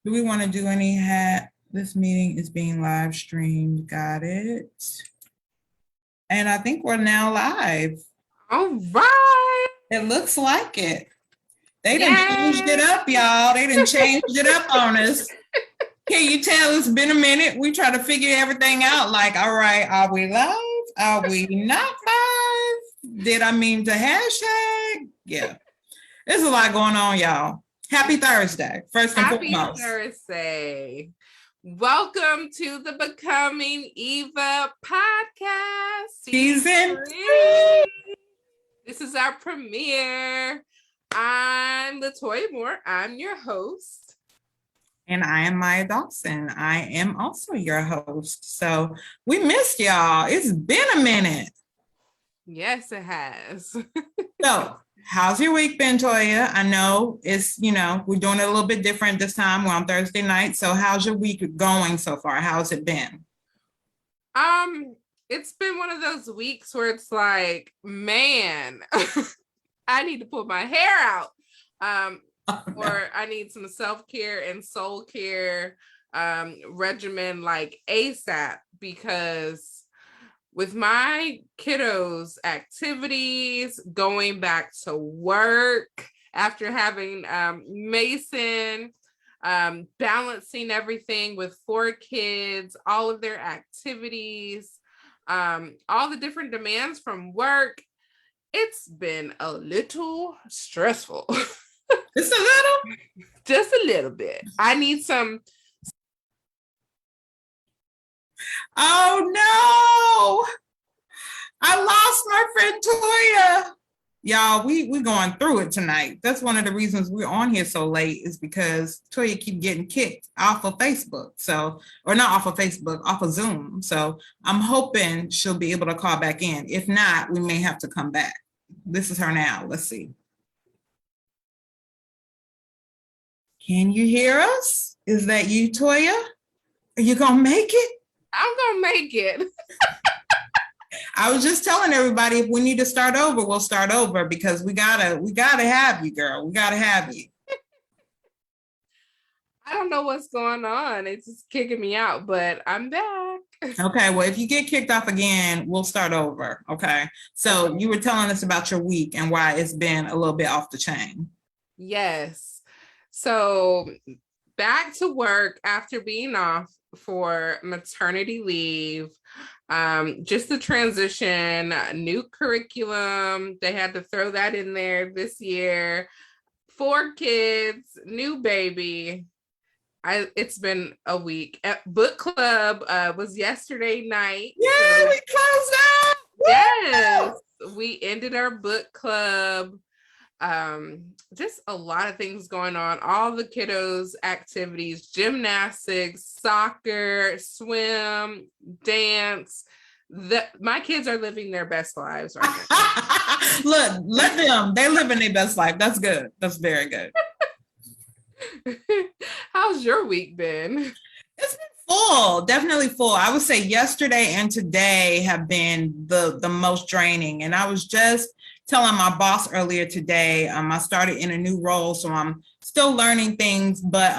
Do we want to do any hat? This meeting is being live streamed. Got it. And I think we're now live. All right. It looks like it. They done changed it up, y'all. They done changed it up on us. Can you tell it's been a minute? We try to figure everything out. Like, all right, are we live? Are we not live? Did I mean to hashtag? Yeah. There's a lot going on, y'all. Happy Thursday, first and foremost. Happy Thursday. Welcome to the Becoming Eva podcast. Season 3. This is our premiere. I'm Latoya Moore. I'm your host. And I am Maya Dawson. I am also your host. So we missed y'all. It's been a minute. Yes, it has. So how's your week been, Toya? I know it's, we're doing it a little bit different this time. We're on Thursday night. So how's your week going so far? How's it been? It's been one of those weeks where it's like, man, I need to pull my hair out. Or I need some self-care and soul care regimen like ASAP, because with my kiddos' activities, going back to work after having Mason, balancing everything with 4 kids, all of their activities, all the different demands from work, it's been a little stressful. Just a little? Just a little bit. I need some. Oh no! I lost my friend Toya. Y'all, we going through it tonight. That's one of the reasons we're on here so late, is because Toya keep getting kicked off of Facebook. So, or not off of Facebook, off of Zoom. So I'm hoping she'll be able to call back in. If not, we may have to come back. This is her now. Let's see. Can you hear us? Is that you, Toya? Are you gonna make it? I'm gonna make it. I was just telling everybody, if we need to start over, we'll start over, because we gotta have you, girl. We gotta have you. I don't know what's going on. It's just kicking me out, but I'm back. Okay, well, if you get kicked off again, we'll start over. Okay. So you were telling us about your week and why it's been a little bit off the chain. Yes. So back to work after being off for maternity leave. Just the transition, new curriculum. They had to throw that in there this year. 4 kids, new baby. It's been a week. Book club was yesterday night. Yeah, so we closed out. Yes, we ended our book club. Just a lot of things going on. All the kiddos' activities, gymnastics, soccer, swim, dance. My kids are living their best lives right now. Look, let them. They're living their best life. That's good. That's very good. How's your week been? It's been full, definitely full. I would say yesterday and today have been the most draining. And I was just telling my boss earlier today, I started in a new role, so I'm still learning things, but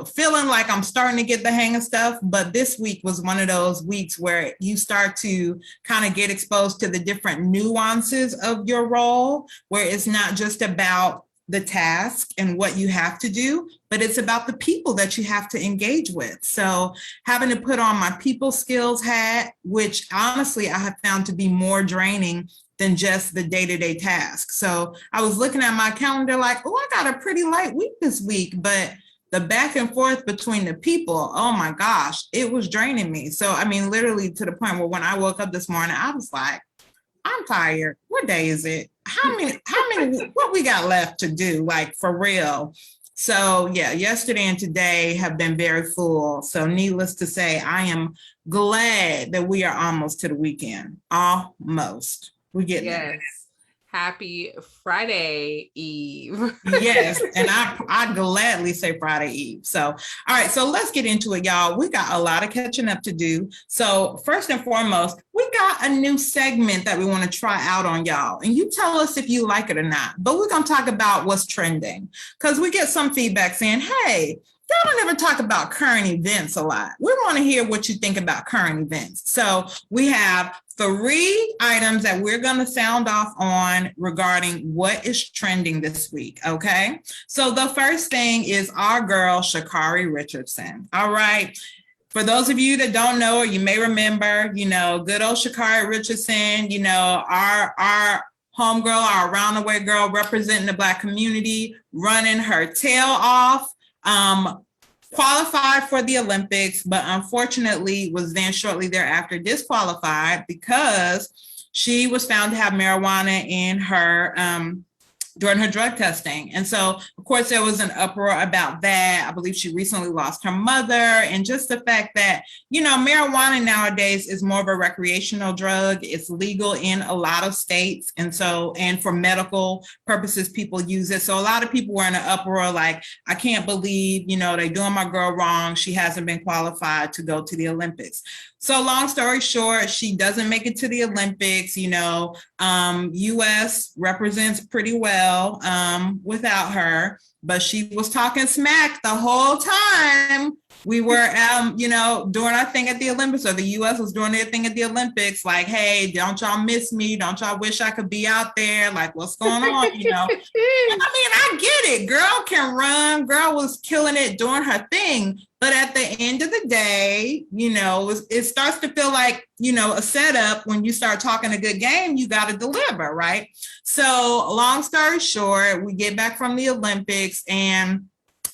feeling like I'm starting to get the hang of stuff. But this week was one of those weeks where you start to kind of get exposed to the different nuances of your role, where it's not just about the task and what you have to do, but it's about the people that you have to engage with. So having to put on my people skills hat, which honestly I have found to be more draining than just the day-to-day task. So I was looking at my calendar like, oh, I got a pretty light week this week, but the back and forth between the people, oh my gosh, it was draining me. So, I mean, literally to the point where when I woke up this morning, I was like, I'm tired. What day is it? How many, what we got left to do, like for real? So yeah, yesterday and today have been very full. So needless to say, I am glad that we are almost to the weekend. Almost. We get there. Happy Friday Eve. Yes, and I gladly say Friday Eve. So, all right, so let's get into it, y'all. We got a lot of catching up to do. So first and foremost, we got a new segment that we want to try out on y'all. And you tell us if you like it or not. But we're going to talk about what's trending, because we get some feedback saying, hey, y'all don't ever talk about current events a lot. We want to hear what you think about current events. So we have 3 items that we're going to sound off on regarding what is trending this week. Okay. So the first thing is our girl, Shakari Richardson. All right. For those of you that don't know, or you may remember, good old Shakari Richardson, our homegirl, our roundaway girl representing the Black community, running her tail off, qualified for the Olympics, but unfortunately was then shortly thereafter disqualified because she was found to have marijuana in her during her drug testing. And so, of course, there was an uproar about that. I believe she recently lost her mother, and just the fact that, marijuana nowadays is more of a recreational drug. It's legal in a lot of states. And for medical purposes, people use it. So a lot of people were in an uproar, like, I can't believe, they're doing my girl wrong. She hasn't been qualified to go to the Olympics. So long story short, she doesn't make it to the Olympics. U.S. represents pretty well without her, but she was talking smack the whole time we were, doing our thing at the Olympics, or the U.S. was doing their thing at the Olympics. Like, hey, don't y'all miss me? Don't y'all wish I could be out there? Like, what's going on? I mean, I get it. Girl can run. Girl was killing it doing her thing. But at the end of the day, it starts to feel like, a setup. When you start talking a good game, you got to deliver, right? So long story short, we get back from the Olympics, and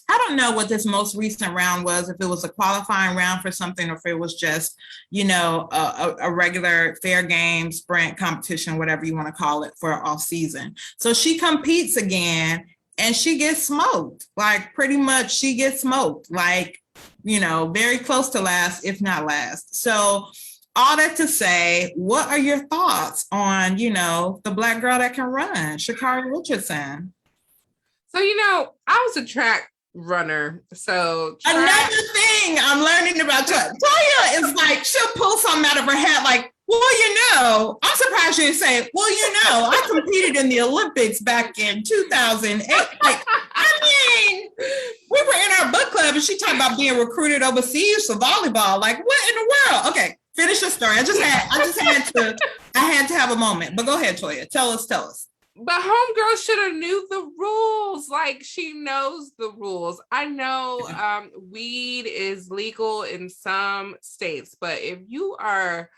I don't know what this most recent round was, if it was a qualifying round for something, or if it was just, a regular fair game, sprint competition, whatever you want to call it, for off season. So she competes again and she gets smoked. Like, pretty much she gets smoked, like, very close to last, if not last. So all that to say, what are your thoughts on, the Black girl that can run, Shakari Richardson? So, I was a track runner. So another thing I'm learning about Toya is like, she'll pull something out of her hat, like, well, I'm surprised you didn't say, well, I competed in the Olympics back in 2008. Like, I mean, we were in our book club and she talked about being recruited overseas for volleyball. Like, what in the world? Okay, finish your story. I had to have a moment. But go ahead, Toya. Tell us. But homegirl should have knew the rules. Like, she knows the rules. I know weed is legal in some states, but if you are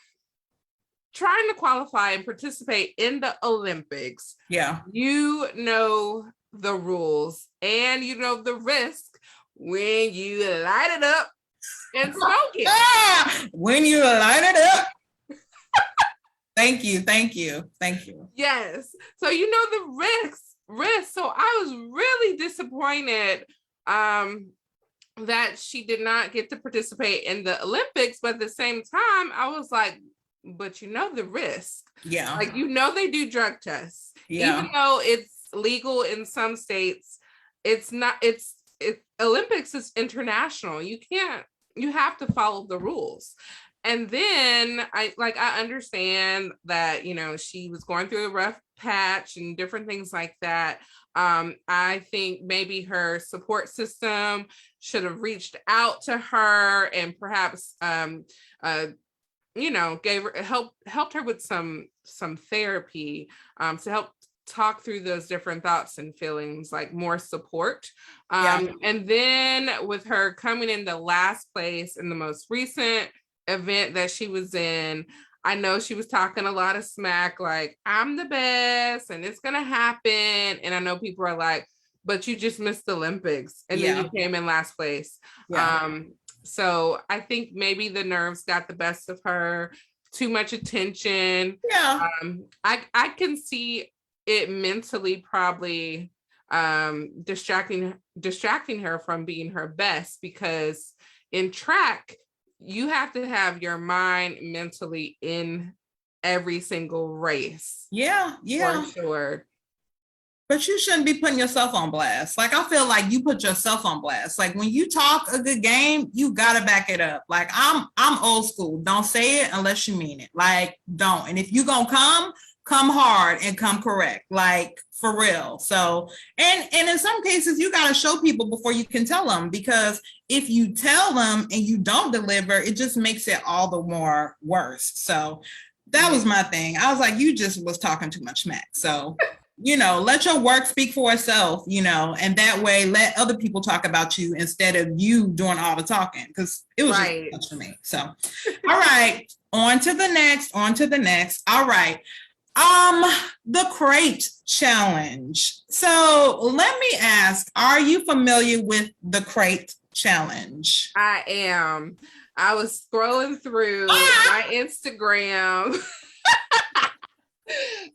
trying to qualify and participate in the Olympics, you know the rules and you know the risk when you light it up and smoke it. When you light it up. Thank you. Yes. So the risk. So I was really disappointed that she did not get to participate in the Olympics, but at the same time, I was like, but the risk. Yeah. Like, they do drug tests. Yeah. Even though it's legal in some states, Olympics is international. You have to follow the rules. And then I understand that, she was going through a rough patch and different things like that. I think maybe her support system should have reached out to her and perhaps, helped her with some therapy to help talk through those different thoughts and feelings, like more support. And then with her coming in the last place in the most recent event that she was in, I know she was talking a lot of smack, like, I'm the best and it's gonna happen. And I know people are like, but you just missed the Olympics and then you came in last place. So I think maybe the nerves got the best of her, too much attention. I can see it mentally probably distracting her from being her best, because in track, you have to have your mind mentally in every single race. For sure. But you shouldn't be putting yourself on blast. Like, I feel like you put yourself on blast. Like, when you talk a good game, you gotta back it up. Like, I'm old school. Don't say it unless you mean it. Like, don't. And if you gonna come hard and come correct, like for real. So, and in some cases, you got to show people before you can tell them, because if you tell them and you don't deliver, it just makes it all the more worse. So that was my thing. I was like, you just was talking too much smack. So, let your work speak for itself, and that way let other people talk about you instead of you doing all the talking, because it was just too much for me. So, all right, on to the next. All right. The crate challenge. So let me ask, are you familiar with the crate challenge? I am. I was scrolling through my Instagram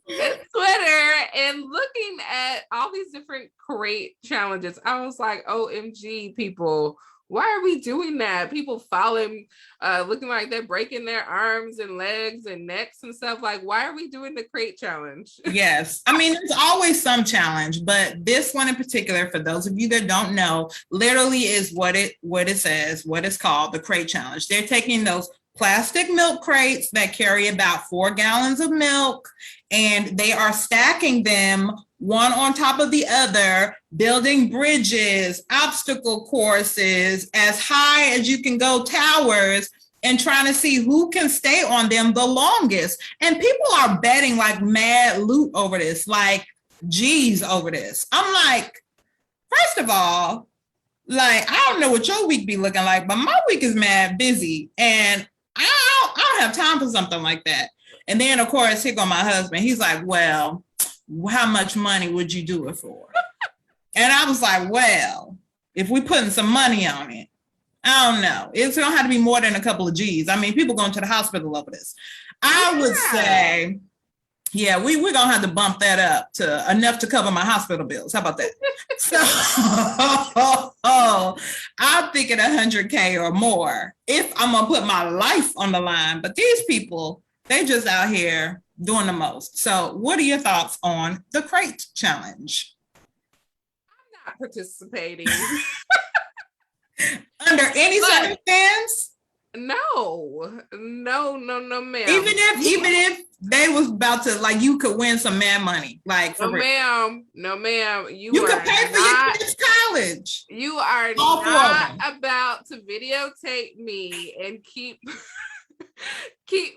and Twitter and looking at all these different crate challenges. I was like, OMG, people, why are we doing that? People falling, looking like they're breaking their arms and legs and necks and stuff. Like, why are we doing the crate challenge? Yes. I mean, there's always some challenge, but this one in particular, for those of you that don't know, literally is what it says, what it's called, the crate challenge. They're taking those plastic milk crates that carry about 4 gallons of milk, and they are stacking them one on top of the other, building bridges, obstacle courses, as high as you can go, towers, and trying to see who can stay on them the longest. And people are betting like mad loot over this, like G's over this. I'm like, first of all, like, I don't know what your week be looking like, but my week is mad busy, and I don't have time for something like that. And then, of course, here go my husband. He's like, well, how much money would you do it for? And I was like, well, if we putting some money on it, I don't know. It's going to have to be more than a couple of G's. I mean, people going to the hospital over this. I would say, yeah, we're going to have to bump that up to enough to cover my hospital bills. How about that? So I'm thinking 100K or more if I'm going to put my life on the line. But these people, they just out here doing the most. So what are your thoughts on the crate challenge? I'm not participating. Under any circumstance? No, ma'am. Even if they was about to, like, you could win some mad money, like, for real. No, ma'am. You could pay for your kids' college. You are not about to videotape me and keep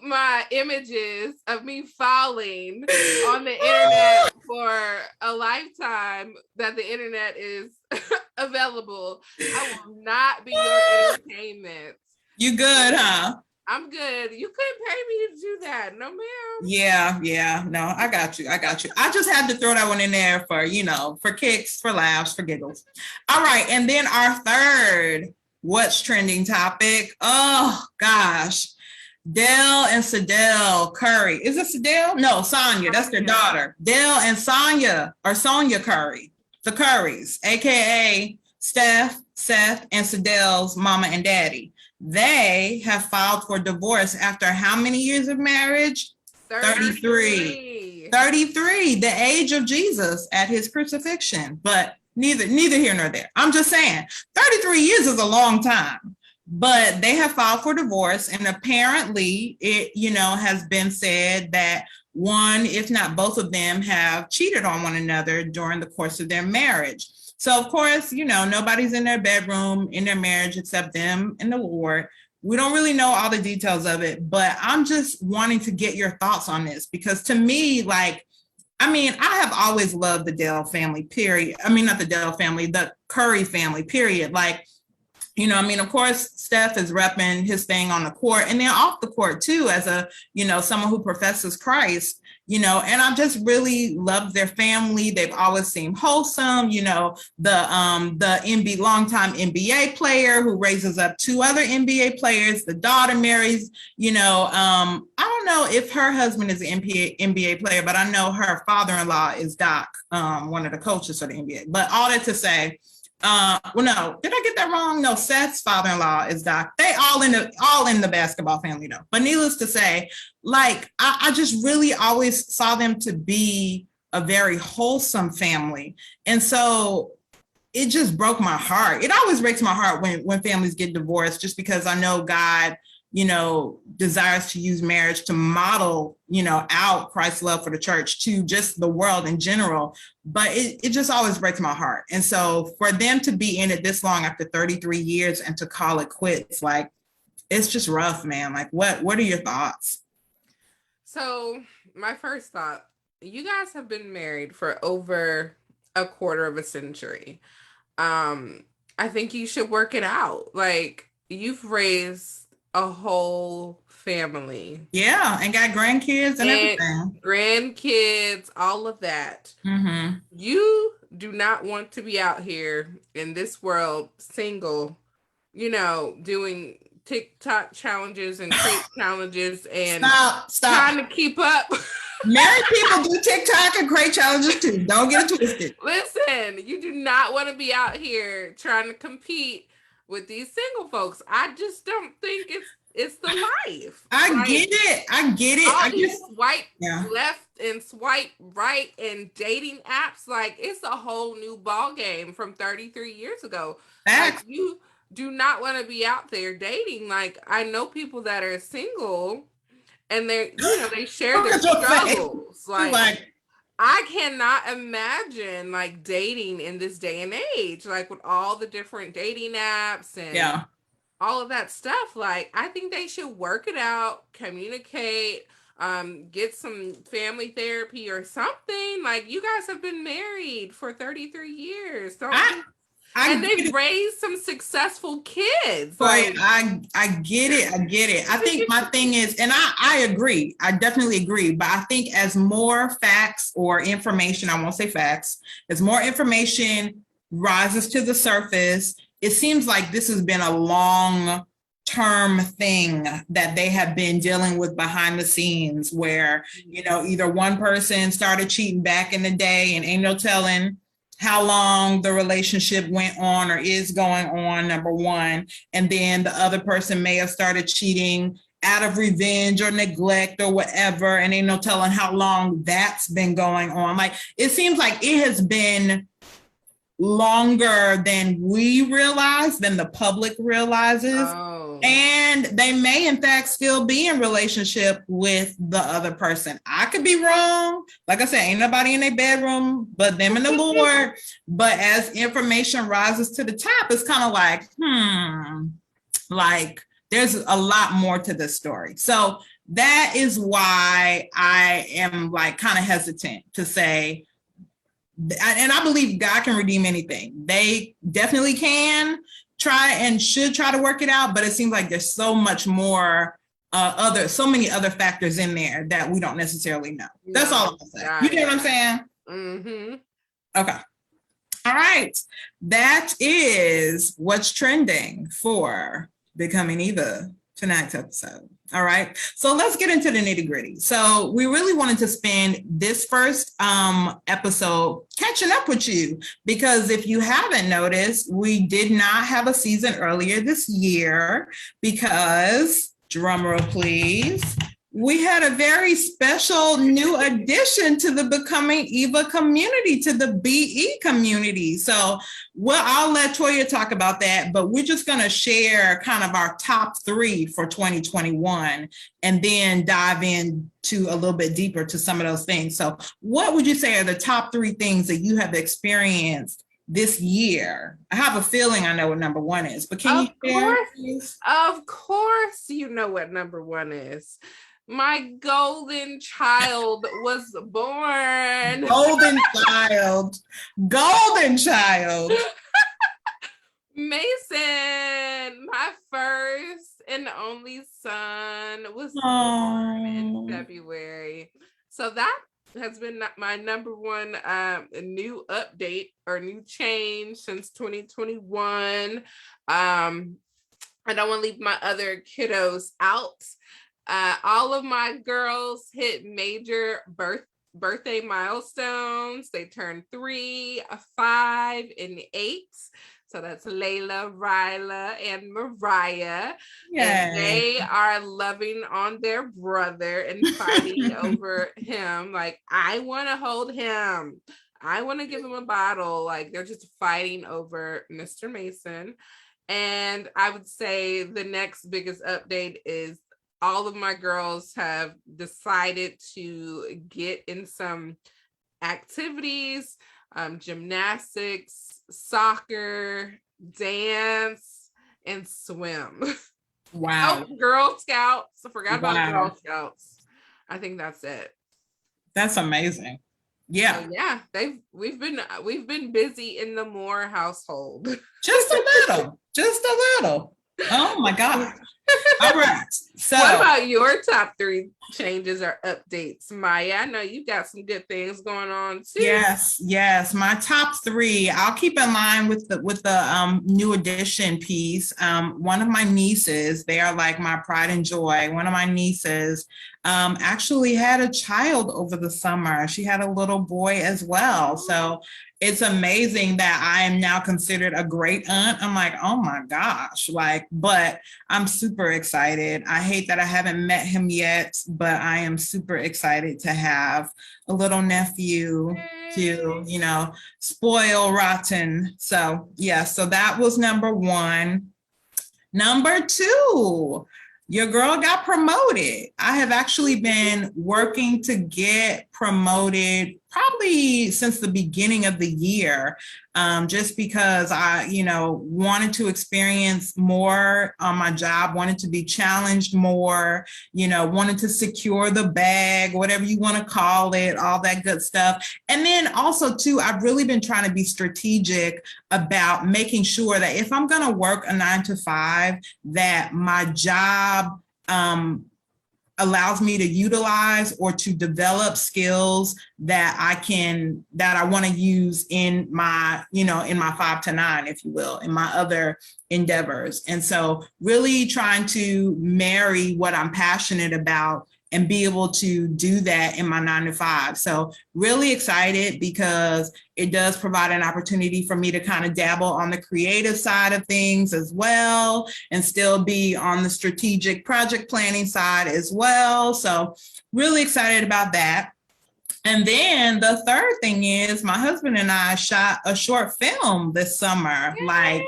my images of me falling on the internet for a lifetime that the internet is available. I will not be your entertainment. You good, huh? I'm good. You couldn't pay me to do that. No, ma'am. Yeah. No, I got you. I just had to throw that one in there for, for kicks, for laughs, for giggles. All right. And then our third what's trending topic. Oh, gosh. Dell and Siddell Curry. Is it Siddell? No, Sonia. That's their daughter. Dell and Sonia Curry. The Currys, a.k.a. Steph, Seth, and Siddell's mama and daddy. They have filed for divorce after how many years of marriage? 33. 33, the age of Jesus at his crucifixion. But neither here nor there. I'm just saying, 33 years is a long time. But they have filed for divorce, and apparently it, has been said that one, if not both of them, have cheated on one another during the course of their marriage. So, of course, nobody's in their bedroom in their marriage except them and the Lord. We don't really know all the details of it, but I'm just wanting to get your thoughts on this, because to me, I have always loved the Dell family, period. I mean, not the Dell family, the Curry family, period. Of course, Steph is repping his thing on the court and then off the court too, as a, someone who professes Christ, and I just really love their family. They've always seemed wholesome, the longtime NBA player who raises up 2 other NBA players. The daughter marries, I don't know if her husband is an NBA player, but I know her father-in-law is Doc, one of the coaches for the NBA. But all that to say, no, did I get that wrong? No, Seth's father-in-law is Doc. They all in the basketball family though. But needless to say, I just really always saw them to be a very wholesome family. And so it just broke my heart. It always breaks my heart when families get divorced, just because I know God, desires to use marriage to model, out Christ's love for the church to just the world in general. But it just always breaks my heart. And so for them to be in it this long after 33 years and to call it quits, like, it's just rough, man. Like, what are your thoughts? So my first thought, you guys have been married for over a quarter of a century. I think you should work it out. Like, you've raised a whole family. Yeah, and got grandkids and everything. Grandkids, all of that. Mm-hmm. You do not want to be out here in this world single, doing TikTok challenges and crate challenges and stop trying to keep up. Married people do TikTok and crate challenges too. Don't get it twisted. Listen, you do not want to be out here trying to compete with these single folks. I just don't think it's the life. I get it. All these swipe left and swipe right and dating apps, like, it's a whole new ball game from 33 years ago. Like, you do not want to be out there dating. Like, I know people that are single and they share their struggles. Like, I cannot imagine like dating in this day and age, like with all the different dating apps and all of that stuff. Like, I think they should work it out, communicate, get some family therapy or something. Like, you guys have been married for 33 years. And they've raised some successful kids. Like, I get it. I think my thing is, and I agree. I definitely agree. But I think as more facts or information, I won't say facts, as more information rises to the surface, it seems like this has been a long-term thing that they have been dealing with behind the scenes where, either one person started cheating back in the day and ain't no telling how long the relationship went on or is going on, number one. And then the other person may have started cheating out of revenge or neglect or whatever. And ain't no telling how long that's been going on. Like, it seems like it has been longer than we realize, than the public realizes. And they may in fact still be in relationship with the other person. I could be wrong. Like I said, ain't nobody in their bedroom but them and the Lord. But as information rises to the top, it's kind of like, like, there's a lot more to this story. So that is why I am like kind of hesitant to say, and I believe God can redeem anything. They definitely can try and should try to work it out, but it seems like there's so much more so many other factors in there that we don't necessarily know. That's all I'm saying. You get what I'm saying? Mm-hmm. Okay. All right. That is what's trending for Becoming Eva tonight's episode. All right. So let's get into the nitty gritty. So we really wanted to spend this first episode catching up with you, because if you haven't noticed, we did not have a season earlier this year because, drumroll please, we had a very special new addition to the Becoming Eva community, to the BE community. So I'll let Toya talk about that, but we're just going to share kind of our top 3 for 2021 and then dive into a little bit deeper to some of those things. So what would you say are the top 3 things that you have experienced this year? I have a feeling I know what number 1 is, but can you share? Of course you know what number 1 is. My golden child was born. Golden child. Mason, my first and only son, was born in February. So that has been my number 1 new update or new change since 2021. I don't want to leave my other kiddos out. All of my girls hit major birthday milestones. They turned 3, 5, and 8. So that's Layla, Ryla, and Mariah. Yay. And they are loving on their brother and fighting over him. Like, I want to hold him. I want to give him a bottle. Like, they're just fighting over Mr. Mason. And I would say the next biggest update is all of my girls have decided to get in some activities, gymnastics, soccer, dance, and swim. Wow. Oh, Girl Scouts. I forgot about Wow. Girl Scouts. I think that's it. That's amazing. Yeah. So yeah, we've been busy in the Moore household. Just a little. Just a little. Oh my God. All right. So What about your top 3 changes or updates, Maya? I know you got some good things going on too. yes. My top 3. I'll keep in line with the new edition piece. One of my nieces, they are like my pride and joy. One of my nieces actually had a child over the summer. She had a little boy as well. So it's amazing that I am now considered a great aunt. I'm like, oh my gosh, but I'm super excited. I hate that I haven't met him yet, but I am super excited to have a little nephew to, spoil rotten. So yeah, so that was number 1. Number 2, your girl got promoted. I have actually been working to get promoted probably since the beginning of the year, just because I, wanted to experience more on my job, wanted to be challenged more, wanted to secure the bag, whatever you want to call it, all that good stuff. And then also too, I've really been trying to be strategic about making sure that if I'm going to work a 9 to 5, that my job allows me to utilize or to develop skills that I want to use in my, in my 5 to 9, if you will, in my other endeavors. And so really trying to marry what I'm passionate about and be able to do that in my 9 to 5. So really excited because it does provide an opportunity for me to kind of dabble on the creative side of things as well, and still be on the strategic project planning side as well. So really excited about that. And then the third thing is my husband and I shot a short film this summer. Yay!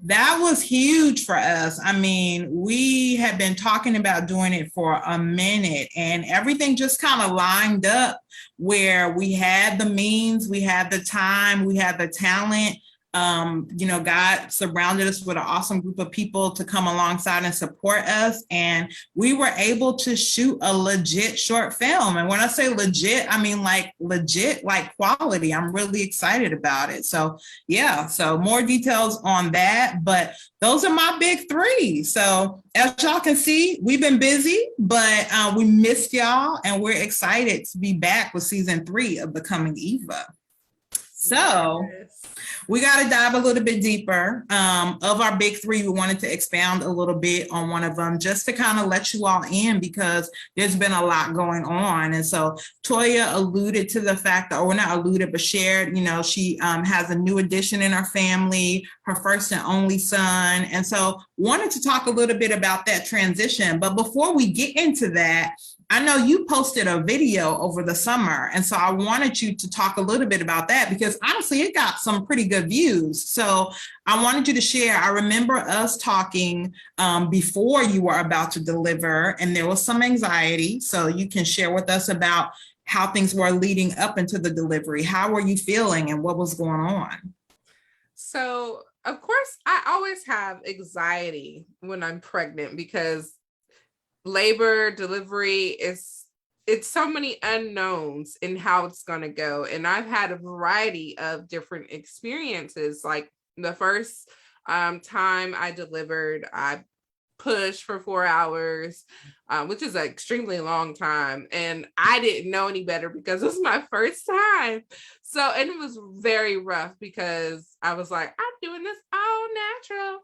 That was huge for us. I mean, we had been talking about doing it for a minute, and everything just kind of lined up where we had the means, we had the time, we had the talent. God surrounded us with an awesome group of people to come alongside and support us. And we were able to shoot a legit short film. And when I say legit, I mean legit, quality. I'm really excited about it. So yeah, so more details on that, but those are my big 3. So as y'all can see, we've been busy, but we missed y'all, and we're excited to be back with season 3 of Becoming Eva. So we got to dive a little bit deeper. Of our big 3, we wanted to expound a little bit on one of them just to kind of let you all in, because there's been a lot going on. And so Toya alluded to the fact that, or not alluded, but shared, she has a new addition in her family, her first and only son. And so wanted to talk a little bit about that transition. But before we get into that, I know you posted a video over the summer, and so I wanted you to talk a little bit about that, because honestly, it got some pretty good views. So I wanted you to share. I remember us talking before you were about to deliver, and there was some anxiety. So you can share with us about how things were leading up into the delivery. How were you feeling, and what was going on? So, of course, I always have anxiety when I'm pregnant, because labor, delivery it's so many unknowns in how it's going to go. And I've had a variety of different experiences. Like the first time I delivered, I pushed for 4 hours, which is an extremely long time. And I didn't know any better because it was my first time. So, and it was very rough because I was like, I'm doing this all natural.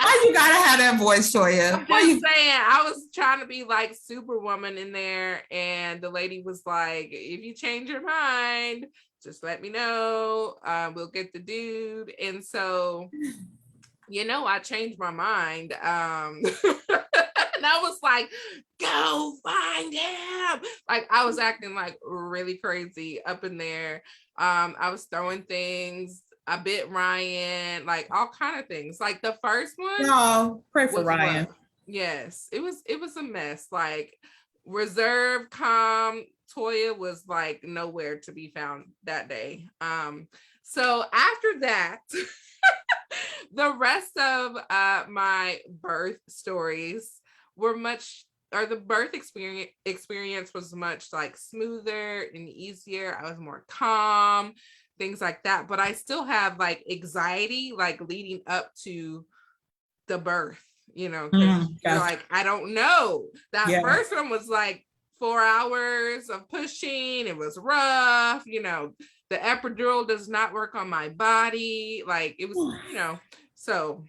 Why you gotta have that voice, Toya? I'm just saying, I was trying to be like Superwoman in there, and the lady was like, if you change your mind, just let me know. We'll get the dude. And so, I changed my mind. And I was like, go find him. Like, I was acting like really crazy up in there. I was throwing things. I bit Ryan, like all kind of things. Like the first one No, pray for was Ryan. rough. Yes, it was a mess. Like reserved, calm. Toya was like nowhere to be found that day. So after that, the rest of my birth stories were much, or the birth experience was much like smoother and easier. I was more calm, things like that. But I still have like anxiety, like leading up to the birth, because you're like, I don't know. That first one was like 4 hours of pushing. It was rough, the epidural does not work on my body. Like it was, so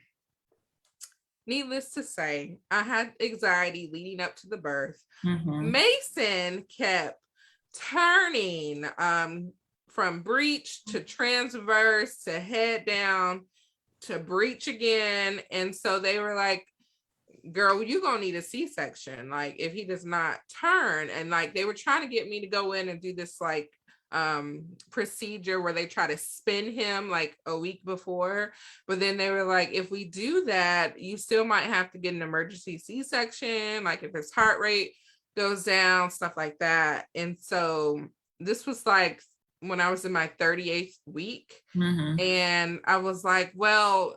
needless to say, I had anxiety leading up to the birth. Mason kept turning from breech to transverse to head down to breech again. And so they were like, girl, you're gonna need a C-section, like if he does not turn. And like they were trying to get me to go in and do this like procedure where they try to spin him like a week before, but then they were like, if we do that, you still might have to get an emergency C-section, like if his heart rate goes down, stuff like that. And so this was like when I was in my 38th week. And I was like, well,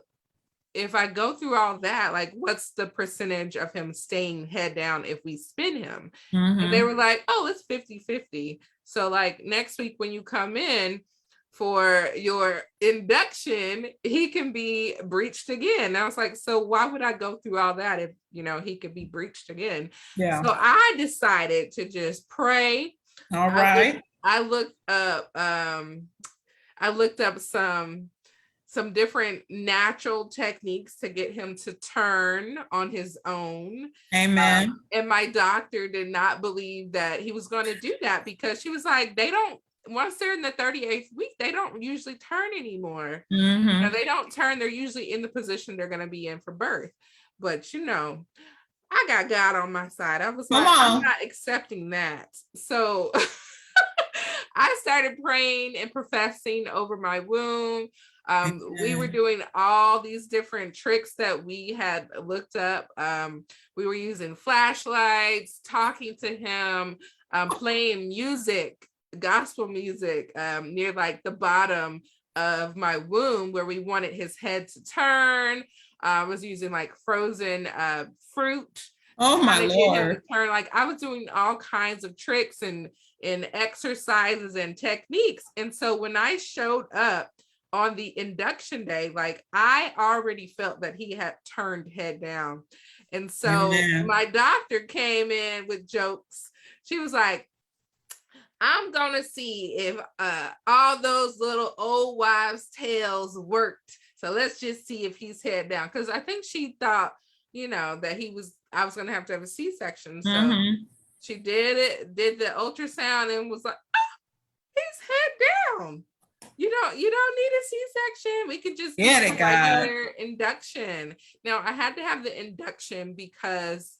if I go through all that, like what's the percentage of him staying head down if we spin him? And they were like, oh, it's 50-50. So like next week when you come in for your induction, he can be breached again. And I was like, so why would I go through all that if, he could be breached again? So I decided to just pray. All right. I looked up some different natural techniques to get him to turn on his own. Amen. And my doctor did not believe that he was going to do that, because she was like, once they're in the 38th week, they don't usually turn anymore. Now, they don't turn. They're usually in the position they're going to be in for birth. But, I got God on my side. I was like, I'm not accepting that. So I started praying and professing over my womb. We were doing all these different tricks that we had looked up. We were using flashlights, talking to him, playing music, gospel music, near like the bottom of my womb where we wanted his head to turn. I was using like frozen fruit. Oh my Lord. Turn. Like I was doing all kinds of tricks and exercises and techniques. And so when I showed up on the induction day, like I already felt that he had turned head down. And so my doctor came in with jokes. She was like, I'm gonna see if all those little old wives' tales worked. So let's just see if he's head down. Because I think she thought, that I was gonna have to have a C-section. So she did the ultrasound and was like, oh, he's head down. You don't need a C-section. We could just get a regular induction. Now I had to have the induction because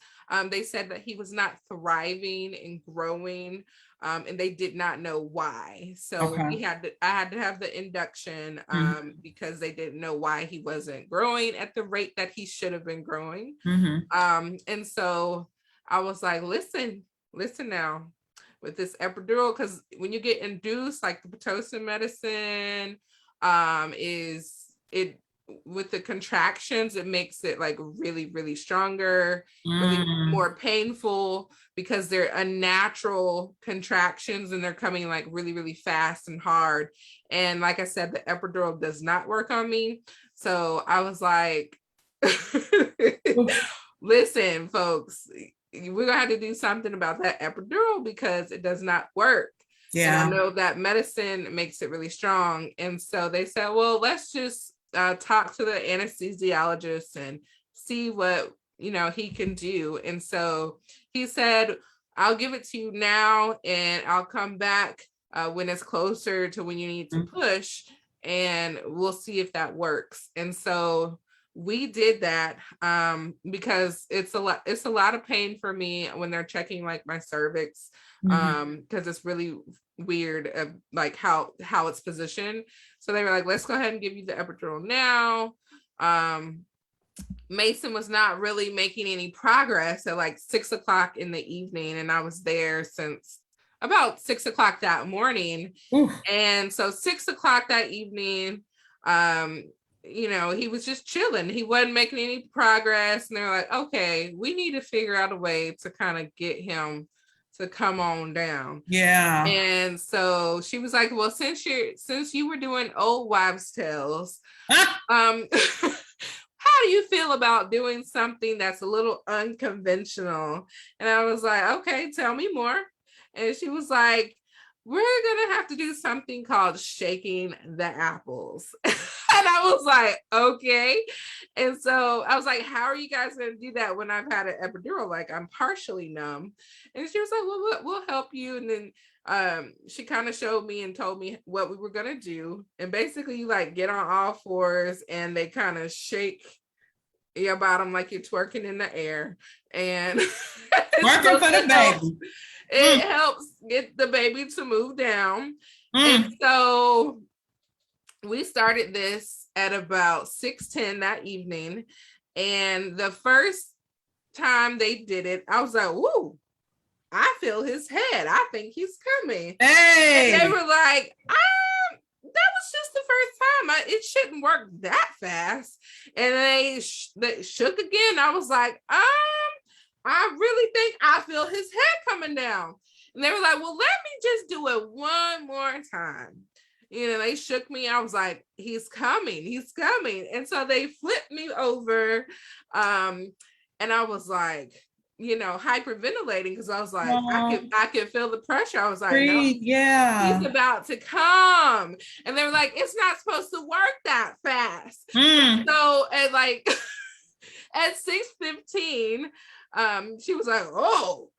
they said that he was not thriving and growing, and they did not know why. So I had to have the induction because they didn't know why he wasn't growing at the rate that he should have been growing. And so I was like, listen now. With this epidural, because when you get induced, like the Pitocin medicine, with the contractions, it makes it like really, really stronger, really more painful, because they're unnatural contractions and they're coming like really, really fast and hard. And like I said, the epidural does not work on me. So I was like, listen, folks, we're gonna have to do something about that epidural because it does not work. And I know that medicine makes it really strong. And so they said, well, let's just talk to the anesthesiologist and see what he can do. And so he said, I'll give it to you now and I'll come back when it's closer to when you need to push, and we'll see if that works. And so we did that because it's a lot of pain for me when they're checking like my cervix, because it's really weird like how it's positioned. So they were like, let's go ahead and give you the epidural now. Mason was not really making any progress at like 6 o'clock in the evening, and I was there since about 6 o'clock that morning. Oof. And so 6 o'clock that evening, you know, he was just chilling. He wasn't making any progress. And they're like, okay, we need to figure out a way to kind of get him to come on down. Yeah. And so she was like, well, since you were doing old wives' tales, how do you feel about doing something that's a little unconventional? And I was like, okay, tell me more. And she was like, we're going to have to do something called shaking the apples. And I was like, okay. And so I was like, how are you guys going to do that when I've had an epidural? Like, I'm partially numb. And she was like, well, we'll help you. And then she kind of showed me and told me what we were going to do. And basically, you like get on all fours and they kind of shake your bottom like you're twerking in the air. And working for the baby. It helps get the baby to move down. And so we started this at about 6:10 that evening. And the first time they did it, I was like, woo, I feel his head. I think he's coming. Hey. And they were like, that was just the first time. It shouldn't work that fast. And they shook again. I was like, I really think I feel his head coming down. And they were like, well, let me just do it one more time. You know, they shook me. I was like, he's coming. And so they flipped me over. And I was like, you know, hyperventilating because I was like, I could feel the pressure. I was like, no, yeah, he's about to come. And they were like, it's not supposed to work that fast. So at 6:15, she was like, oh,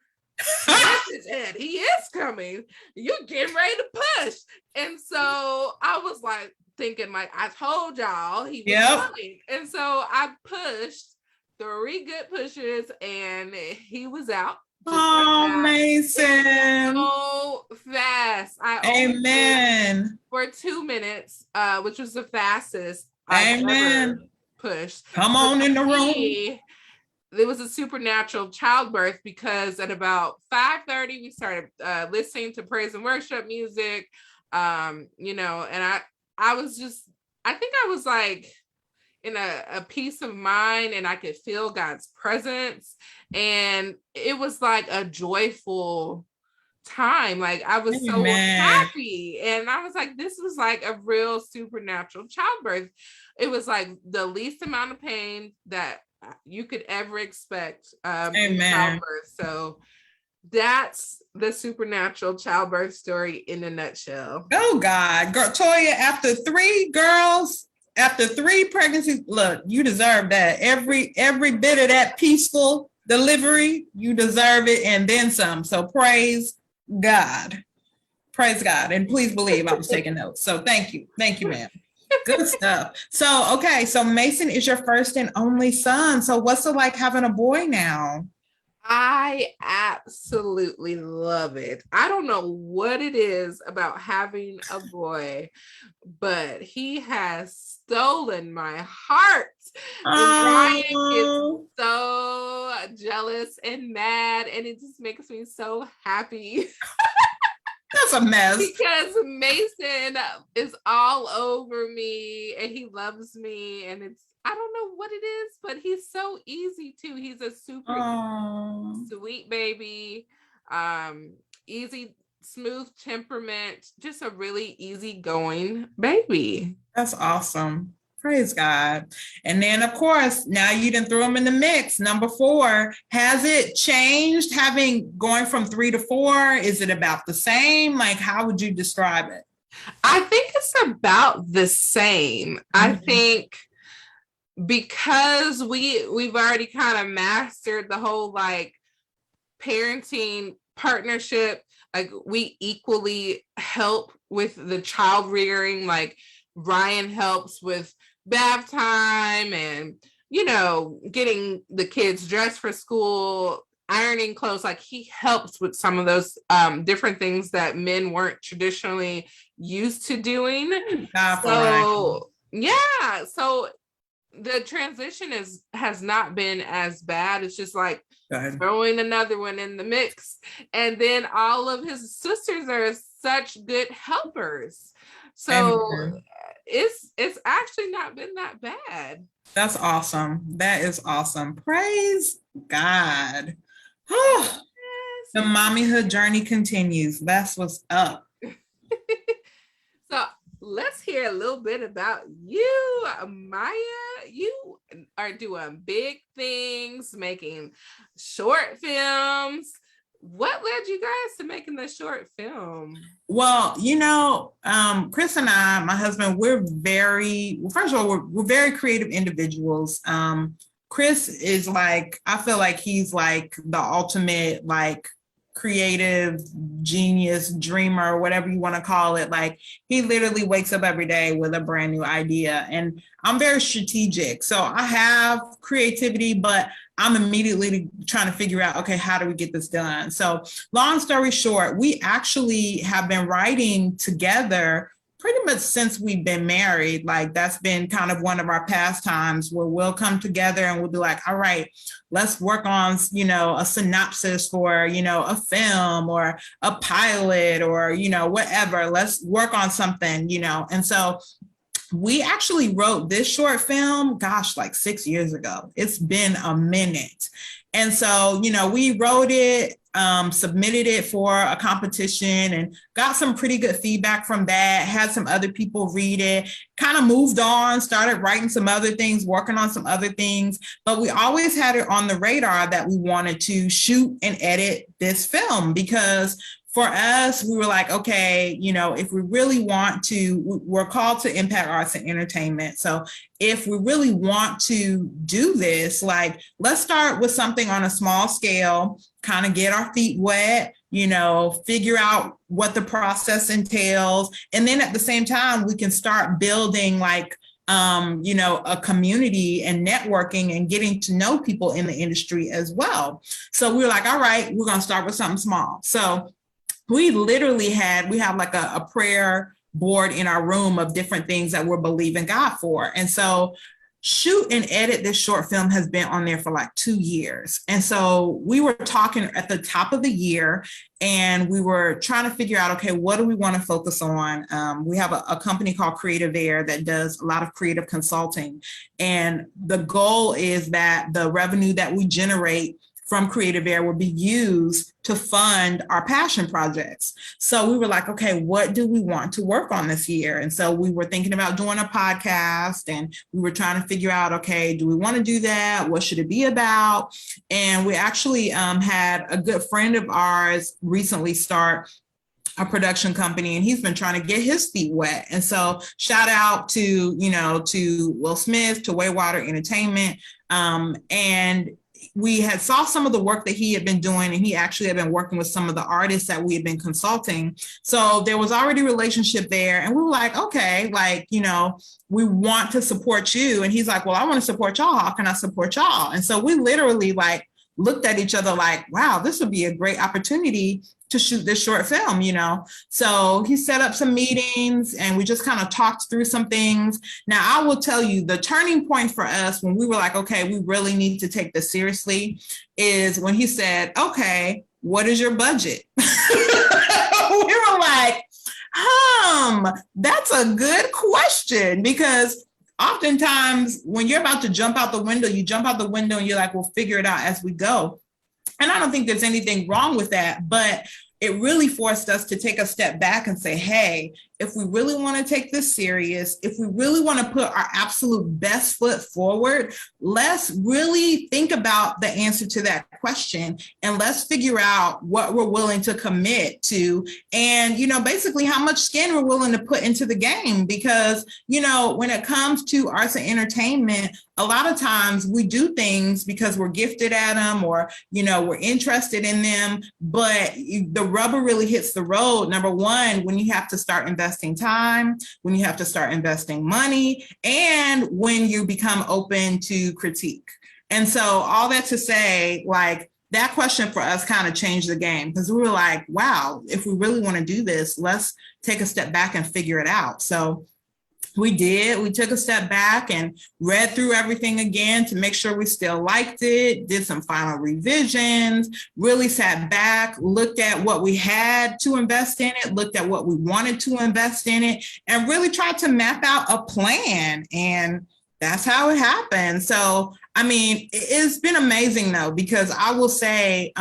that's his head. He is coming. You're getting ready to push. And so I was like thinking, like, I told y'all he was coming. And so I pushed 3 good pushes and he was out. Oh, like Mason. So fast. Amen. For 2 minutes, which was the fastest Amen. I've ever pushed. Come on in the room. It was a supernatural childbirth because at about 5:30 we started listening to praise and worship music, you know, and I think I was like in a peace of mind and I could feel God's presence, and it was like a joyful time. Like I was so happy, and I was like, this was like a real supernatural childbirth. It was like the least amount of pain that you could ever expect in childbirth. So that's the supernatural childbirth story in a nutshell. Oh God, Toya, after 3 pregnancies, look, you deserve that. Every bit of that peaceful delivery, you deserve it and then some. So praise God, and please believe I was taking notes. So thank you, ma'am. Good stuff. So, okay. So Mason is your first and only son. So what's it like having a boy now? I absolutely love it. I don't know what it is about having a boy, but he has stolen my heart. And Ryan gets so jealous and mad, and it just makes me so happy. That's a mess. Because Mason is all over me and he loves me, and I don't know what it is, but he's so easy too. He's a super sweet baby, easy, smooth temperament, just a really easygoing baby. That's awesome. Praise God. And then, of course, now you done threw him in the mix. Number 4, has it changed going from 3 to 4? Is it about the same? Like, how would you describe it? I think it's about the same. I think because we've already kind of mastered the whole like parenting partnership, like we equally help with the child rearing. Like Ryan helps with bath time and, getting the kids dressed for school, ironing clothes. Like, he helps with some of those different things that men weren't traditionally used to doing. So yeah, so the transition has not been as bad. It's just like throwing another one in the mix. And then all of his sisters are such good helpers. So it's actually not been that bad. That's awesome. That is awesome. Praise God. Oh, the mommyhood journey continues. That's what's up. So let's hear a little bit about you, Maya. You are doing big things, making short films. What led you guys to making the short film? Well, Chris and I, my husband, first of all, we're very creative individuals. Chris is like, I feel like he's like the ultimate, like, creative genius, dreamer, whatever you want to call it. Like, he literally wakes up every day with a brand new idea. And I'm very strategic. So I have creativity, but I'm immediately trying to figure out, okay, how do we get this done? So long story short, we actually have been writing together pretty much since we've been married. Like, that's been kind of one of our pastimes where we'll come together and we'll be like, all right, let's work on, a synopsis for, a film or a pilot or, whatever. Let's work on something, And so we actually wrote this short film, like 6 years ago. It's been a minute. And so, we wrote it, submitted it for a competition and got some pretty good feedback from that, had some other people read it, kind of moved on, started writing some other things, working on some other things. But we always had it on the radar that we wanted to shoot and edit this film because for us, we were like, okay, if we really want to, we're called to impact arts and entertainment. So if we really want to do this, like, let's start with something on a small scale, kind of get our feet wet, figure out what the process entails. And then at the same time, we can start building like, a community and networking and getting to know people in the industry as well. So we were like, all right, we're going to start with something small. So we have like a prayer board in our room of different things that we're believing God for. And so shoot and edit this short film has been on there for like 2 years. And so we were talking at the top of the year and we were trying to figure out, okay, what do we want to focus on? We have a company called Creative Air that does a lot of creative consulting. And the goal is that the revenue that we generate from Creative Air will be used to fund our passion projects. So we were like, okay, what do we want to work on this year? And so we were thinking about doing a podcast and we were trying to figure out, okay, do we want to do that? What should it be about? And we actually had a good friend of ours recently start a production company and he's been trying to get his feet wet. And so shout out to Will Smith, to Waywater Entertainment. And we had saw some of the work that he had been doing and he actually had been working with some of the artists that we had been consulting. So there was already a relationship there and we were like, okay, like, we want to support you. And he's like, well, I want to support y'all. How can I support y'all? And so we literally like looked at each other like, wow, this would be a great opportunity to shoot this short film, So he set up some meetings and we just kind of talked through some things. Now, I will tell you the turning point for us when we were like, okay, we really need to take this seriously is when he said, okay, what is your budget? We were like, that's a good question because oftentimes when you're about to jump out the window, you jump out the window and you're like, we'll figure it out as we go. And I don't think there's anything wrong with that, but it really forced us to take a step back and say, hey, if we really want to take this serious, if we really want to put our absolute best foot forward, let's really think about the answer to that question and let's figure out what we're willing to commit to and, basically how much skin we're willing to put into the game. Because, when it comes to arts and entertainment, a lot of times we do things because we're gifted at them or, we're interested in them, but the rubber really hits the road. Number one, when you have to start investing investing time, when you have to start investing money, and when you become open to critique. And so all that to say, like, that question for us kind of changed the game, because we were like, wow, if we really want to do this, let's take a step back and figure it out. So we did. We took a step back and read through everything again to make sure we still liked it, did some final revisions, really sat back, looked at what we had to invest in it, looked at what we wanted to invest in it, and really tried to map out a plan. And that's how it happened. So, I mean, it's been amazing, though, because I will say,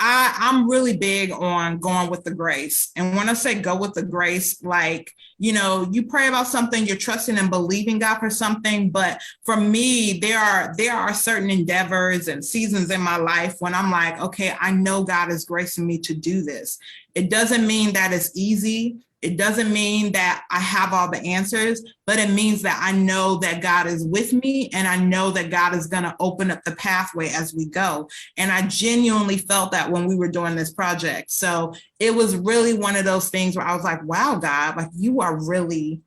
I'm really big on going with the grace. And when I say go with the grace, like, you know, you pray about something, you're trusting and believing God for something. But for me, there are certain endeavors and seasons in my life when I'm like, okay, I know God is gracing me to do this. It doesn't mean that it's easy. It doesn't mean that I have all the answers, but it means that I know that God is with me, and I know that God is going to open up the pathway as we go. And I genuinely felt that when we were doing this project. So it was really one of those things where I was like, wow, God, like, you are really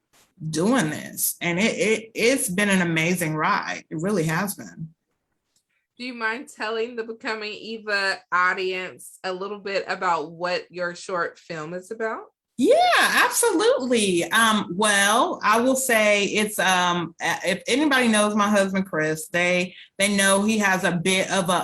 doing this. And it's been an amazing ride. It really has been. Do you mind telling the Becoming Eva audience a little bit about what your short film is about? Yeah, absolutely. Well, I will say it's if anybody knows my husband Chris, they know he has a bit of a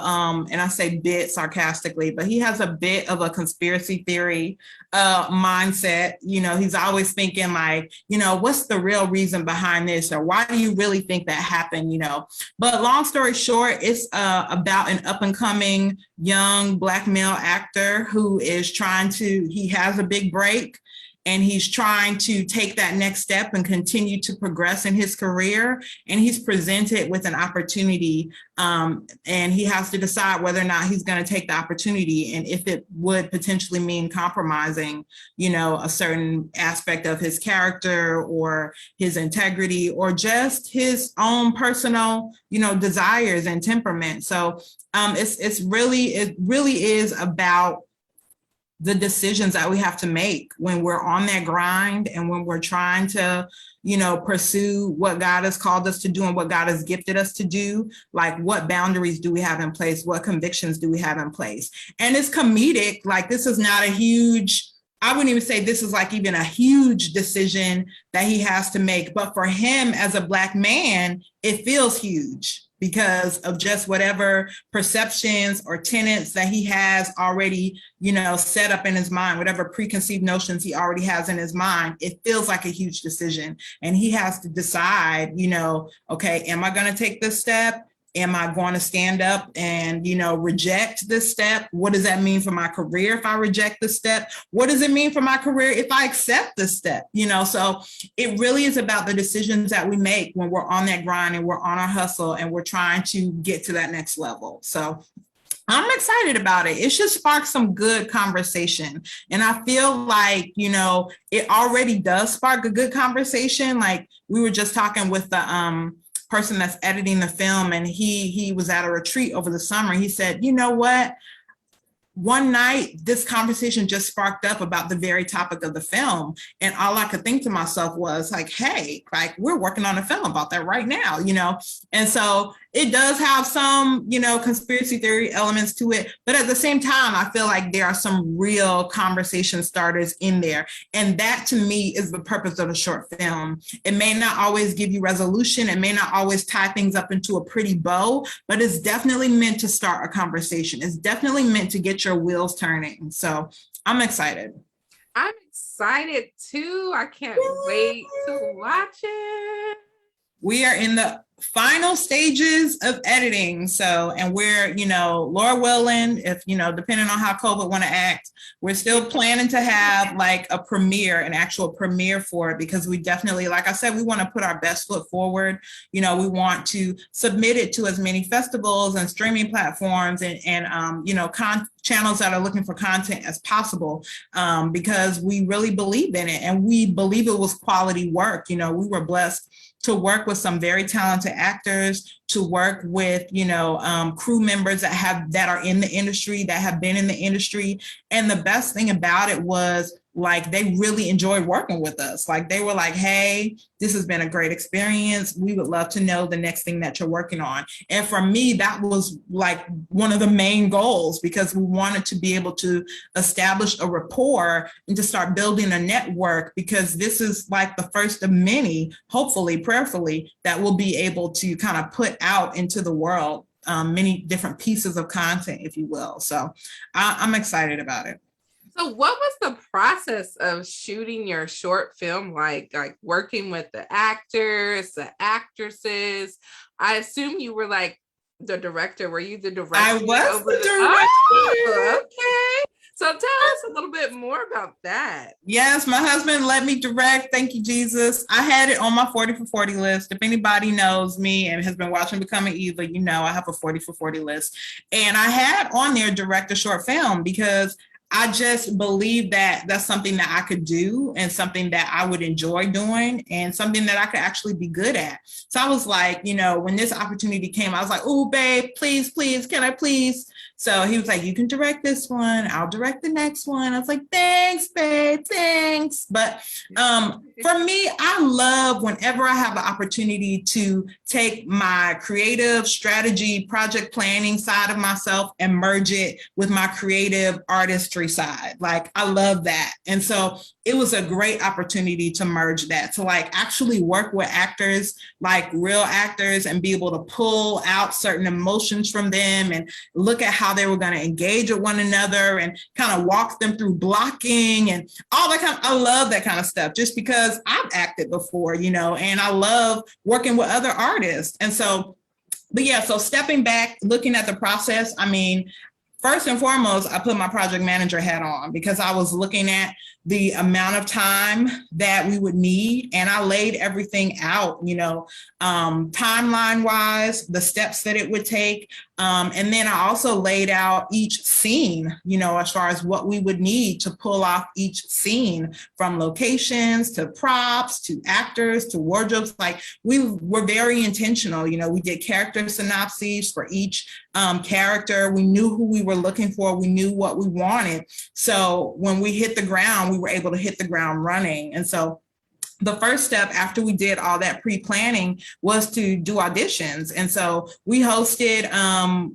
and I say bit sarcastically, but he has a bit of a conspiracy theory mindset. You know, he's always thinking like, you know, what's the real reason behind this, or why do you really think that happened, you know? But long story short, it's about an up and coming young Black male actor who is he has a big break, and he's trying to take that next step and continue to progress in his career. And he's presented with an opportunity, and he has to decide whether or not he's going to take the opportunity, and if it would potentially mean compromising, you know, a certain aspect of his character or his integrity or just his own personal, you know, desires and temperament. So it really is about the decisions that we have to make when we're on that grind and when we're trying to, you know, pursue what God has called us to do and what God has gifted us to do. Like, what boundaries do we have in place? What convictions do we have in place? And it's comedic. Like, this is not a huge, I wouldn't even say this is like even a huge decision that he has to make. But for him as a Black man, it feels huge, because of just whatever perceptions or tenets that he has already, you know, set up in his mind, whatever preconceived notions he already has in his mind. It feels like a huge decision. And he has to decide, you know, okay, am I going to take this step? Am I going to stand up and, you know, reject this step? What does that mean for my career if I reject this step? What does it mean for my career if I accept this step? You know, so it really is about the decisions that we make when we're on that grind and we're on our hustle and we're trying to get to that next level. So I'm excited about it. It should spark some good conversation. And I feel like, you know, it already does spark a good conversation. Like, we were just talking with the person that's editing the film, and he was at a retreat over the summer. He said, you know what? One night, this conversation just sparked up about the very topic of the film. And all I could think to myself was like, hey, like, we're working on a film about that right now, you know? And so it does have some, you know, conspiracy theory elements to it. But at the same time, I feel like there are some real conversation starters in there. And that, to me, is the purpose of a short film. It may not always give you resolution. It may not always tie things up into a pretty bow, but it's definitely meant to start a conversation. It's definitely meant to get your wheels turning. So I'm excited. I'm excited too. I can't wait to watch it. We are in the final stages of editing. So, and we're, you know, Lord willing, if, you know, depending on how COVID want to act, we're still planning to have like a premiere, an actual premiere for it, because we definitely, like I said, we want to put our best foot forward. You know, we want to submit it to as many festivals and streaming platforms and you know, channels that are looking for content as possible, because we really believe in it and we believe it was quality work. You know, we were blessed to work with some very talented actors to work with, crew members that are in the industry, that have been in the industry. And the best thing about it was, like, they really enjoyed working with us. Like, they were like, hey, this has been a great experience. We would love to know the next thing that you're working on. And for me, that was like one of the main goals, because we wanted to be able to establish a rapport and to start building a network, because this is like the first of many, hopefully, prayerfully, that we'll be able to kind of put out into the world, many different pieces of content, if you will. So I'm excited about it. So what was the process of shooting your short film like working with the actors, the actresses? I assume you were like the director. Were you the director? I was the director. Oh, okay. So tell us a little bit more about that. Yes, my husband let me direct. Thank you, Jesus. I had it on my 40 for 40 list. If anybody knows me and has been watching Becoming Eva, I have a 40 for 40 list. And I had on there direct a short film, because I just believe that that's something that I could do, and something that I would enjoy doing, and something that I could actually be good at. So I was like, when this opportunity came, I was like, oh, babe, please, can I please? So he was like, you can direct this one. I'll direct the next one. I was like, thanks, babe, thanks. But for me, I love whenever I have an opportunity to take my creative strategy, project planning side of myself and merge it with my creative artistry side. Like, I love that. And so it was a great opportunity to merge that, to like actually work with actors, like real actors, and be able to pull out certain emotions from them and look at how they were going to engage with one another, and kind of walk them through blocking and all that I love that kind of stuff, just because I've acted before, and I love working with other artists. And so, so stepping back, looking at the process, first and foremost, I put my project manager hat on, because I was looking at the amount of time that we would need, and I laid everything out, timeline wise, the steps that it would take. And then I also laid out each scene, as far as what we would need to pull off each scene, from locations to props to actors to wardrobes. Like, we were very intentional. We did character synopses for each character. We knew who we were looking for. We knew what we wanted. So when we hit the ground, we were able to hit the ground running. And so the first step after we did all that pre-planning was to do auditions. And so we hosted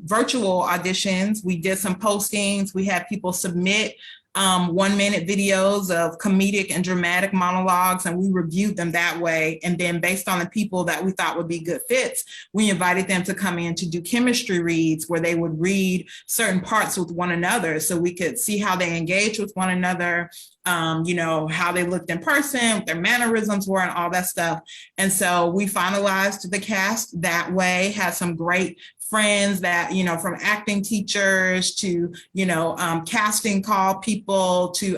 virtual auditions. We did some postings. We had people submit 1-minute videos of comedic and dramatic monologues, and we reviewed them that way. And then based on the people that we thought would be good fits, we invited them to come in to do chemistry reads, where they would read certain parts with one another, so we could see how they engage with one another, how they looked in person, what their mannerisms were, and all that stuff. And so we finalized the cast that way, had some great friends that, from acting teachers to, casting call people to,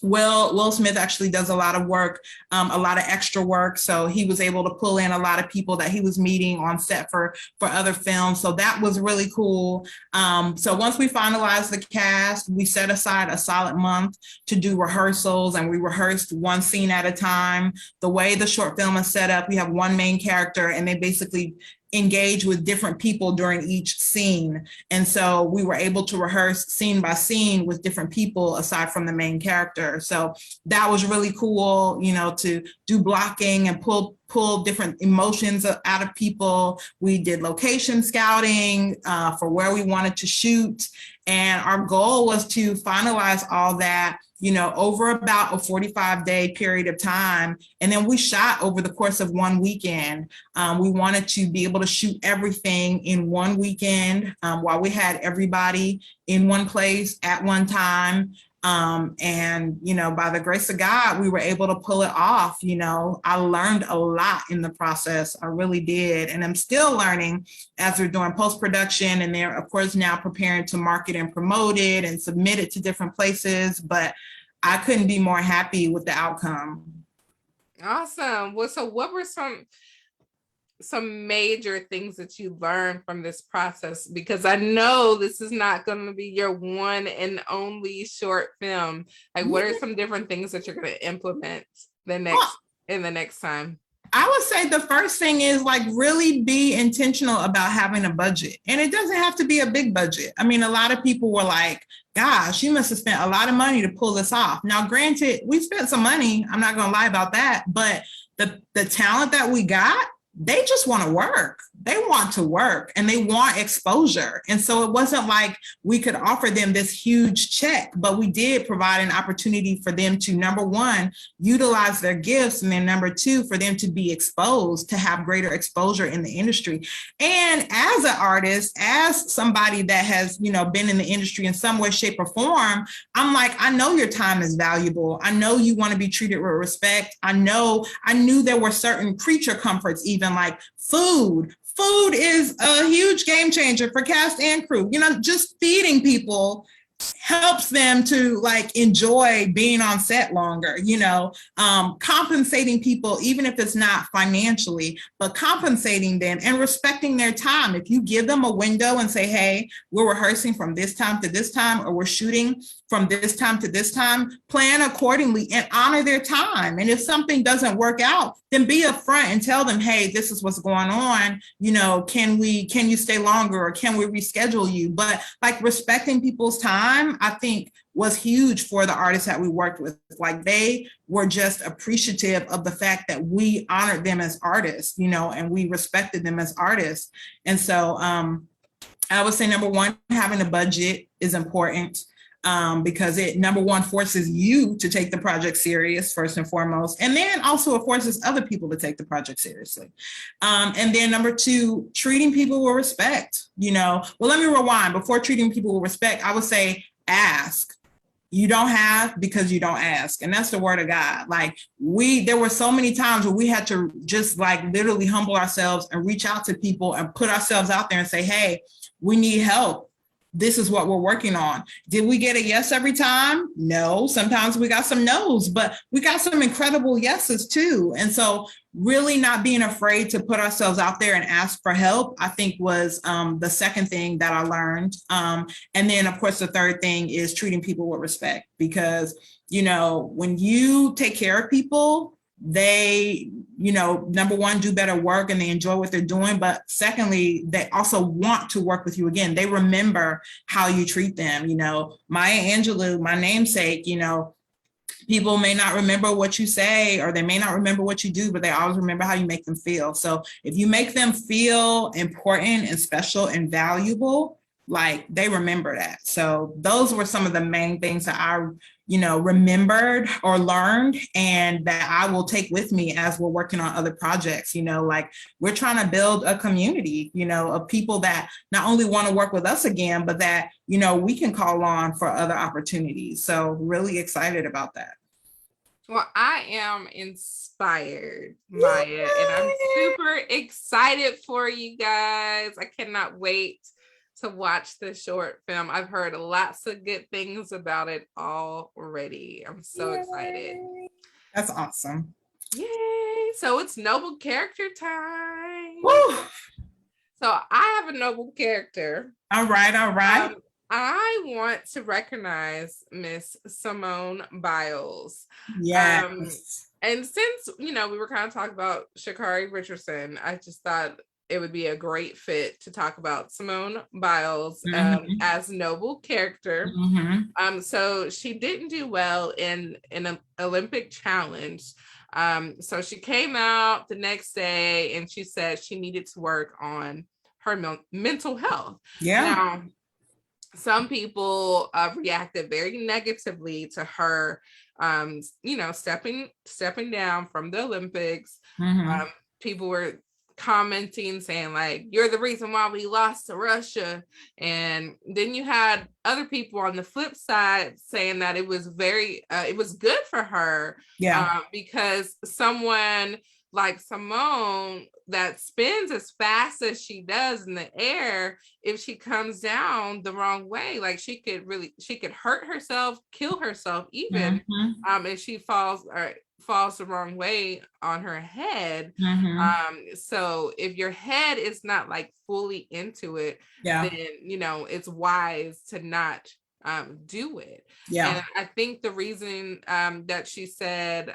Will Smith actually does a lot of work, a lot of extra work. So he was able to pull in a lot of people that he was meeting on set for other films. So that was really cool. So once we finalized the cast, we set aside a solid month to do rehearsals, and we rehearsed one scene at a time. The way the short film is set up, we have one main character, and they basically engage with different people during each scene. And so we were able to rehearse scene by scene with different people aside from the main character. So that was really cool, to do blocking and pull different emotions out of people. We did location scouting for where we wanted to shoot. And our goal was to finalize all that, over about a 45-day period of time. And then we shot over the course of one weekend. We wanted to be able to shoot everything in one weekend, while we had everybody in one place at one time. And, by the grace of God, we were able to pull it off. I learned a lot in the process. I really did. And I'm still learning as we're doing post-production, and they're, of course, now preparing to market and promote it and submit it to different places. But I couldn't be more happy with the outcome. Awesome. Well, so what were some major things that you learned from this process? Because I know this is not going to be your one and only short film. Like, what are some different things that you're going to implement in the next time? I would say the first thing is like really be intentional about having a budget. And it doesn't have to be a big budget. I mean, a lot of people were like, gosh, you must have spent a lot of money to pull this off. Now, granted, we spent some money. I'm not going to lie about that. But the talent that we got, they just want to work. They want to work and they want exposure. And so it wasn't like we could offer them this huge check, but we did provide an opportunity for them to, number one, utilize their gifts. And then number two, for them to be exposed, to have greater exposure in the industry. And as an artist, as somebody that has, been in the industry in some way, shape, or form, I'm like, I know your time is valuable. I know you want to be treated with respect. I knew there were certain creature comforts, even like food. Food is a huge game changer for cast and crew. Just feeding people helps them to like enjoy being on set longer, compensating people, even if it's not financially, but compensating them and respecting their time. If you give them a window and say, hey, we're rehearsing from this time to this time, or we're shooting from this time to this time, plan accordingly and honor their time. And if something doesn't work out, then be upfront and tell them, hey, this is what's going on. Can you stay longer, or can we reschedule you? But like respecting people's time, I think was huge for the artists that we worked with. Like they were just appreciative of the fact that we honored them as artists, and we respected them as artists. And so I would say, number one, having a budget is important. Because it, number one, forces you to take the project serious first and foremost, and then also it forces other people to take the project seriously. And then number two, treating people with respect. Well, let me rewind. Before treating people with respect, I would say ask. You don't have because you don't ask. And that's the word of God. Like there were so many times where we had to just like literally humble ourselves and reach out to people and put ourselves out there and say, hey, we need help. This is what we're working on. Did we get a yes every time? No. Sometimes we got some no's, but we got some incredible yeses too. And so really not being afraid to put ourselves out there and ask for help, I think was the second thing that I learned. And then of course, the third thing is treating people with respect, because, when you take care of people, they, number one, do better work and they enjoy what they're doing. But secondly, they also want to work with you again. They remember how you treat them. Maya Angelou, my namesake, people may not remember what you say, or they may not remember what you do, but they always remember how you make them feel. So if you make them feel important and special and valuable, like they remember that. So those were some of the main things that I remembered or learned, and that I will take with me as we're working on other projects. Like we're trying to build a community, of people that not only want to work with us again, but that, we can call on for other opportunities. So really excited about that. Well, I am inspired, Maya, and I'm super excited for you guys. I cannot wait to watch the short film. I've heard lots of good things about it already. I'm so excited. That's awesome. Yay. So it's noble character time. Woo. So I have a noble character. All right. I want to recognize Miss Simone Biles. Yes. And since, we were kind of talking about Shakari Richardson, I just thought it would be a great fit to talk about Simone Biles as noble character. So she didn't do well in an Olympic challenge. So she came out the next day and she said she needed to work on her mental health. Yeah. Now, some people reacted very negatively to her, stepping down from the Olympics. People were commenting, saying like, you're the reason why we lost to Russia. And then you had other people on the flip side saying that it was it was good for her. Yeah. Because someone like Simone that spins as fast as she does in the air, if she comes down the wrong way, like she could hurt herself, kill herself even, if she falls the wrong way on her head. So if your head is not like fully into it, then it's wise to not do it. And I think the reason that she said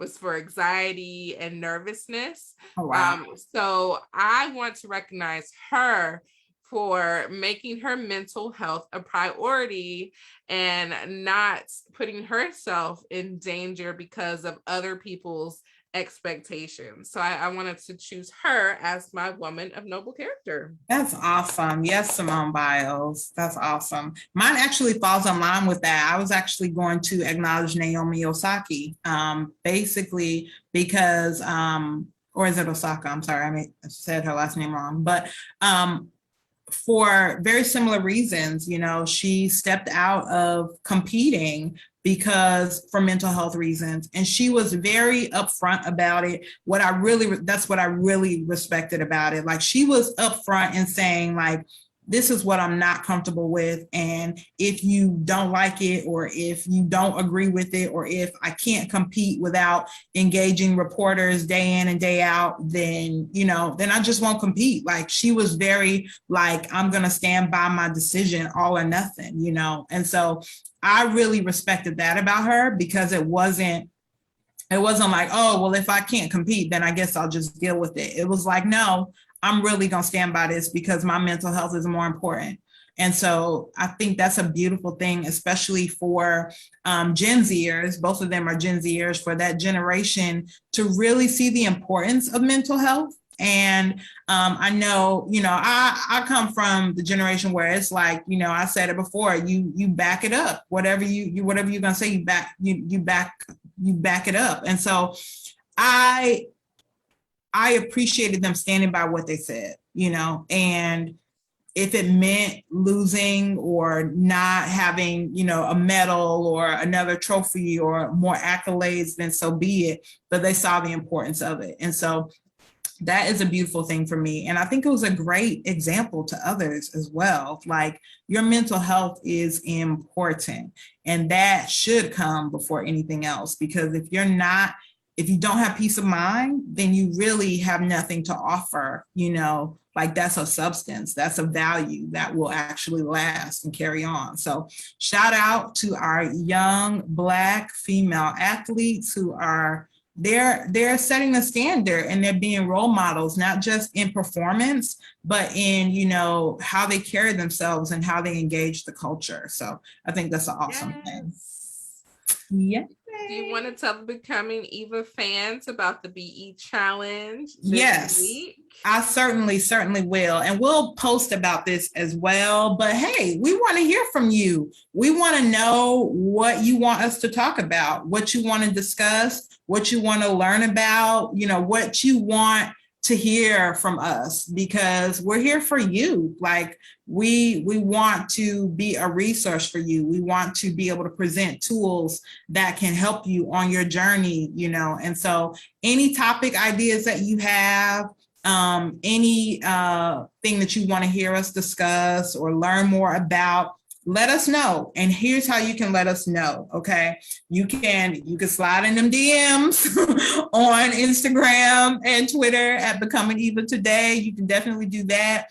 was for anxiety and nervousness. Oh, wow. So I want to recognize her for making her mental health a priority and not putting herself in danger because of other people's expectations. So I wanted to choose her as my woman of noble character. That's awesome. Yes, Simone Biles. That's awesome. Mine actually falls in line with that. I was actually going to acknowledge Naomi Osaki, basically because, or is it Osaka? I'm sorry, I said her last name wrong, but for very similar reasons. She stepped out of competing because for mental health reasons, and she was very upfront about it. That's what I really respected about it. Like, she was upfront and saying, like, this is what I'm not comfortable with, and if you don't like it, or if you don't agree with it, or if I can't compete without engaging reporters day in and day out, then I just won't compete. Like, she was very like, I'm gonna stand by my decision, all or nothing. And so I really respected that about her, because it wasn't like, oh, well, if I can't compete, then I guess I'll just deal with it. It was like, no, I'm really going to stand by this because my mental health is more important. And so I think that's a beautiful thing, especially for Gen Zers. Both of them are Gen Zers, for that generation to really see the importance of mental health. And I know, I come from the generation where it's like, I said it before, you back it up. Whatever you're going to say, you back it up. And so I appreciated them standing by what they said, and if it meant losing or not having, a medal or another trophy or more accolades, then so be it. But they saw the importance of it. And so that is a beautiful thing for me. And I think it was a great example to others as well. Like, your mental health is important, and that should come before anything else, because if you don't have peace of mind, then you really have nothing to offer. Like, that's a substance, that's a value that will actually last and carry on. So shout out to our young Black female athletes who are they're setting the standard, and they're being role models, not just in performance, but in, how they carry themselves and how they engage the culture. So I think that's an awesome thing. Yeah. Do you want to tell the Becoming Eva fans about the BE Challenge this Yes, week? I certainly will. And we'll post about this as well. But hey, we want to hear from you. We want to know what you want us to talk about, what you want to discuss, what you want to learn about, what you want to hear from us, because we're here for you. Like, we want to be a resource for you. We want to be able to present tools that can help you on your journey, and so any topic ideas that you have, any thing that you want to hear us discuss or learn more about, let us know. And here's how you can let us know. Okay. You can slide in them DMs on Instagram and Twitter at Becoming Eva Today. You can definitely do that.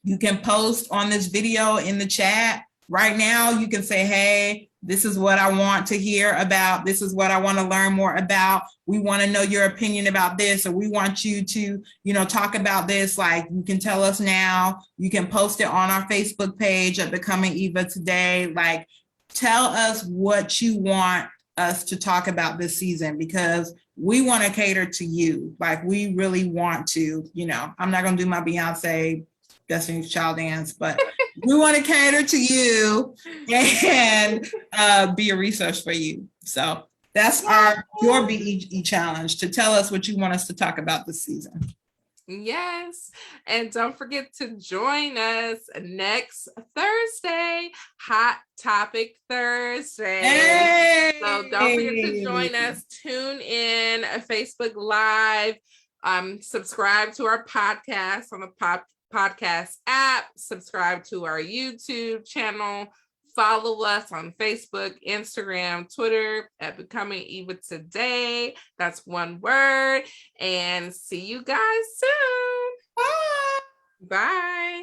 You can post on this video in the chat right now. You can say, hey, this is what I want to hear about. This is what I want to learn more about. We want to know your opinion about this, or we want you to, talk about this. Like, you can tell us now. You can post it on our Facebook page at Becoming Eva Today. Like, tell us what you want us to talk about this season, because we want to cater to you. Like, we really want to, I'm not going to do my Beyonce Destiny's Child dance, but we want to cater to you and be a resource for you. So that's your BE challenge, to tell us what you want us to talk about this season. Yes. And don't forget to join us next Thursday, Hot Topic Thursday. Hey! So don't forget to join us. Tune in, Facebook Live, subscribe to our podcast on the podcast app, subscribe to our YouTube channel, follow us on Facebook, Instagram, Twitter at Becoming Eva Today. That's one word. And see you guys soon. Bye. Bye.